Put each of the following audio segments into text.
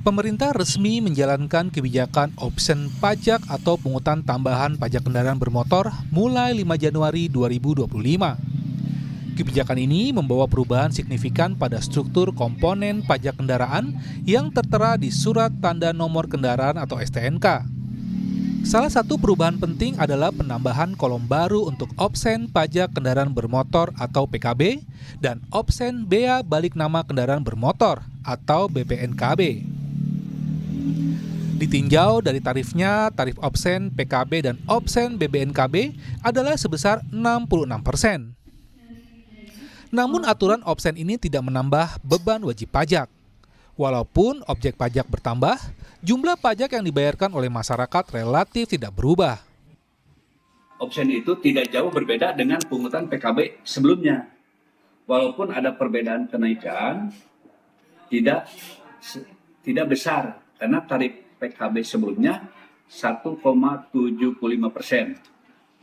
Pemerintah resmi menjalankan kebijakan opsen pajak atau pungutan tambahan pajak kendaraan bermotor mulai 5 Januari 2025. Kebijakan ini membawa perubahan signifikan pada struktur komponen pajak kendaraan yang tertera di Surat Tanda Nomor Kendaraan atau STNK. Salah satu perubahan penting adalah penambahan kolom baru untuk opsen pajak kendaraan bermotor atau PKB dan opsen bea balik nama kendaraan bermotor atau BPNKB. Ditinjau dari tarifnya, tarif opsen PKB dan opsen BBNKB adalah sebesar 66%. Namun aturan opsen ini tidak menambah beban wajib pajak. Walaupun objek pajak bertambah, jumlah pajak yang dibayarkan oleh masyarakat relatif tidak berubah. Opsen itu tidak jauh berbeda dengan pungutan PKB sebelumnya. Walaupun ada perbedaan kenaikan, tidak besar karena tarif PKB sebelumnya 1,75%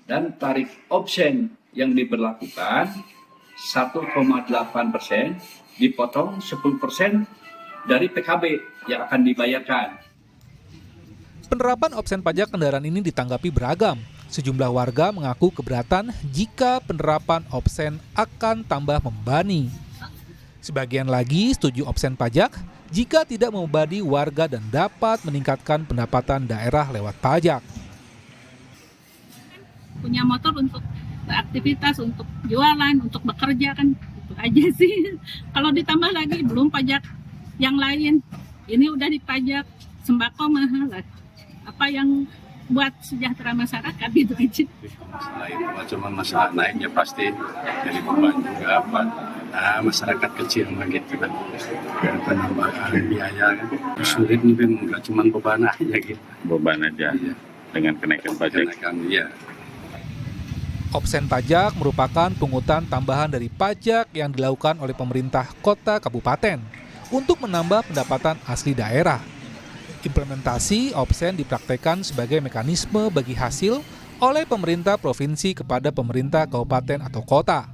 dan tarif opsen yang diberlakukan 1,8% dipotong 10% dari PKB yang akan dibayarkan. Penerapan opsen pajak kendaraan ini ditanggapi beragam. Sejumlah warga mengaku keberatan jika penerapan opsen akan tambah membebani. Sebagian lagi setuju opsen pajak jika tidak membebani warga dan dapat meningkatkan pendapatan daerah lewat pajak. Punya motor untuk beraktivitas, untuk jualan, untuk bekerja kan itu aja sih. Kalau ditambah lagi belum pajak yang lain, ini udah dipajak sembako mahal lah. Apa yang buat sejahtera masyarakat gitu aja. Masalah itu cuma masalah naiknya pasti jadi beban juga buat masyarakat kecil begitu kan. Penambahan biaya kan sulit nih, nggak cuma beban aja gitu. Beban aja ya. Dengan kenaikan pajak. Iya. Opsen pajak merupakan pungutan tambahan dari pajak yang dilakukan oleh pemerintah kota kabupaten untuk menambah pendapatan asli daerah. Implementasi opsen dipraktekkan sebagai mekanisme bagi hasil oleh pemerintah provinsi kepada pemerintah kabupaten atau kota.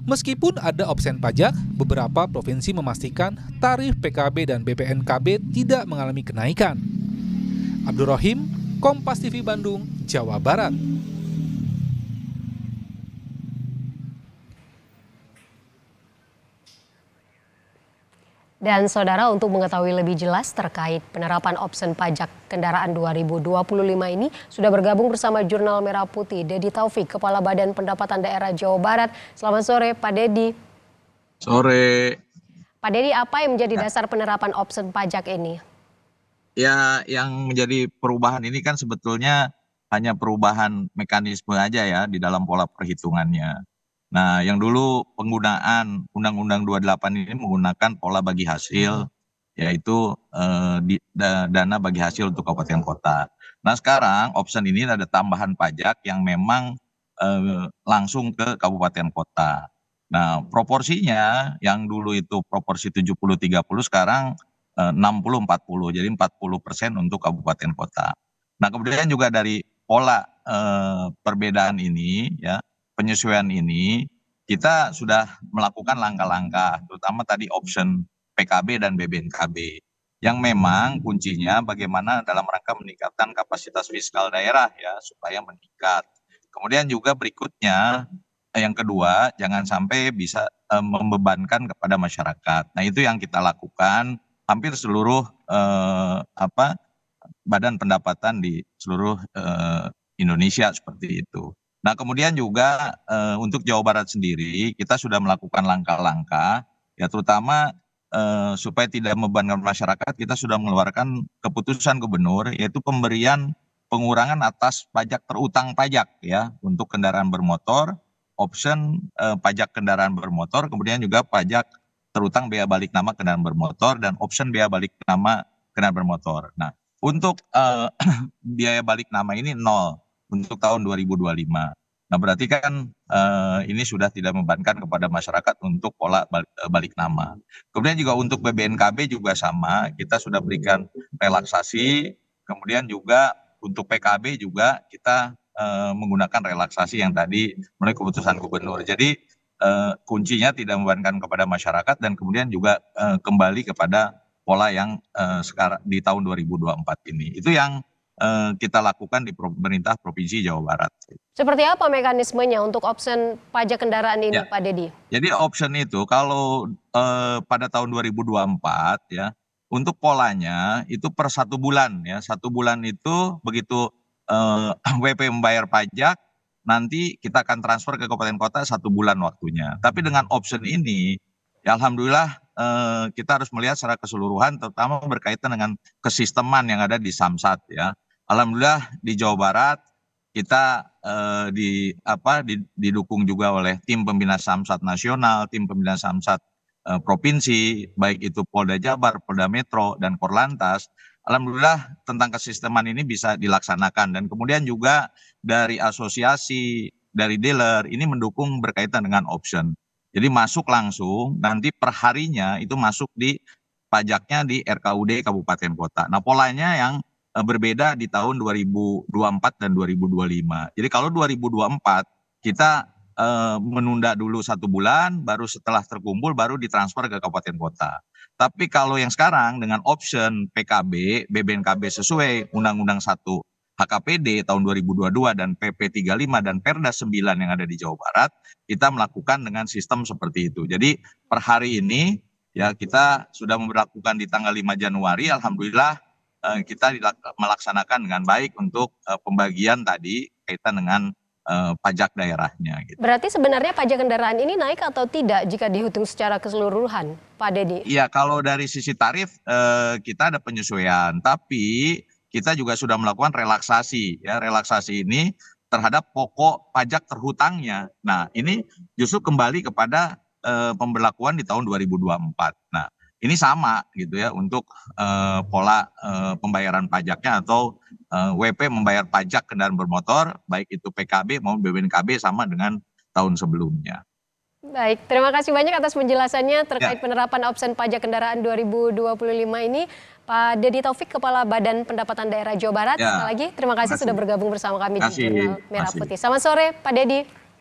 Meskipun ada opsen pajak, beberapa provinsi memastikan tarif PKB dan BPNKB tidak mengalami kenaikan. Abdul Rohim, Kompas TV Bandung, Jawa Barat. Dan saudara, untuk mengetahui lebih jelas terkait penerapan opsen pajak kendaraan 2025 ini, sudah bergabung bersama Jurnal Merah Putih Dedi Taufik, Kepala Badan Pendapatan Daerah Jawa Barat. Selamat sore Pak Dedi. Sore. Pak Dedi, apa yang menjadi dasar penerapan opsen pajak ini? Ya, yang menjadi perubahan ini kan sebetulnya hanya perubahan mekanisme aja ya di dalam pola perhitungannya. Nah, yang dulu penggunaan Undang-Undang 28 ini menggunakan pola bagi hasil, yaitu dana bagi hasil untuk kabupaten kota. Nah, sekarang opsen ini ada tambahan pajak yang memang langsung ke kabupaten kota. Nah, proporsinya yang dulu itu proporsi 70-30, sekarang 60-40, jadi 40% untuk kabupaten kota. Nah, kemudian juga dari pola perbedaan ini ya, penyesuaian ini, kita sudah melakukan langkah-langkah, terutama tadi option PKB dan BBNKB, yang memang kuncinya bagaimana dalam rangka meningkatkan kapasitas fiskal daerah ya, supaya meningkat. Kemudian juga berikutnya, yang kedua, jangan sampai bisa membebankan kepada masyarakat. Nah, itu yang kita lakukan hampir seluruh badan pendapatan di seluruh Indonesia seperti itu. Nah, kemudian juga untuk Jawa Barat sendiri kita sudah melakukan langkah-langkah ya, terutama supaya tidak membebankan masyarakat, kita sudah mengeluarkan keputusan gubernur yaitu pemberian pengurangan atas pajak terutang pajak ya untuk kendaraan bermotor, option pajak kendaraan bermotor, kemudian juga pajak terutang bea balik nama kendaraan bermotor dan option bea balik nama kendaraan bermotor. Nah, untuk biaya balik nama ini 0 untuk tahun 2025. Nah, berarti kan ini sudah tidak membebankan kepada masyarakat untuk pola balik nama. Kemudian juga untuk BBNKB juga sama, kita sudah berikan relaksasi. Kemudian juga untuk PKB juga kita menggunakan relaksasi yang tadi melalui keputusan gubernur. Jadi kuncinya tidak membebankan kepada masyarakat dan kemudian juga kembali kepada pola yang sekarang di tahun 2024 ini. Itu yang kita lakukan di pemerintah Provinsi Jawa Barat. Seperti apa mekanismenya untuk option pajak kendaraan ini, Ya. Pak Dedi? Jadi option itu kalau pada tahun 2024 ya, untuk polanya itu per 1 bulan ya. 1 bulan itu begitu WP membayar pajak, nanti kita akan transfer ke kabupaten kota 1 bulan waktunya. Tapi dengan option ini, ya alhamdulillah kita harus melihat secara keseluruhan, terutama berkaitan dengan kesisteman yang ada di Samsat ya. Alhamdulillah di Jawa Barat kita didukung juga oleh tim pembina Samsat nasional, tim pembina Samsat provinsi, baik itu Polda Jabar, Polda Metro, dan Korlantas. Alhamdulillah tentang kesisteman ini bisa dilaksanakan, dan kemudian juga dari asosiasi, dari dealer ini mendukung berkaitan dengan option. Jadi masuk langsung, nanti per harinya itu masuk di pajaknya di RKUD Kabupaten Kota. Nah polanya yang berbeda di tahun 2024 dan 2025. Jadi kalau 2024 kita menunda dulu 1 bulan, baru setelah terkumpul baru ditransfer ke kabupaten kota. Tapi kalau yang sekarang dengan option PKB, BBNKB sesuai Undang-Undang 1 HKPD tahun 2022 dan PP 35 dan Perda 9 yang ada di Jawa Barat, kita melakukan dengan sistem seperti itu. Jadi per hari ini ya kita sudah memperlakukan di tanggal 5 Januari, alhamdulillah kita melaksanakan dengan baik untuk pembagian tadi kaitan dengan pajak daerahnya. Gitu. Berarti sebenarnya pajak kendaraan ini naik atau tidak jika dihitung secara keseluruhan, Pak Dedi? Iya, kalau dari sisi tarif kita ada penyesuaian, tapi kita juga sudah melakukan relaksasi. Ya, relaksasi ini terhadap pokok pajak terhutangnya. Nah, ini justru kembali kepada pemberlakuan di tahun 2024. Nah, ini sama gitu ya untuk pola pembayaran pajaknya atau WP membayar pajak kendaraan bermotor, baik itu PKB maupun BBNKB sama dengan tahun sebelumnya. Baik, terima kasih banyak atas penjelasannya terkait penerapan opsi pajak kendaraan 2025 ini. Pak Dedi Taufik, Kepala Badan Pendapatan Daerah Jawa Barat. Sekali lagi terima kasih sudah bergabung bersama kami di Jurnal Merah Putih. Selamat sore Pak Dedi.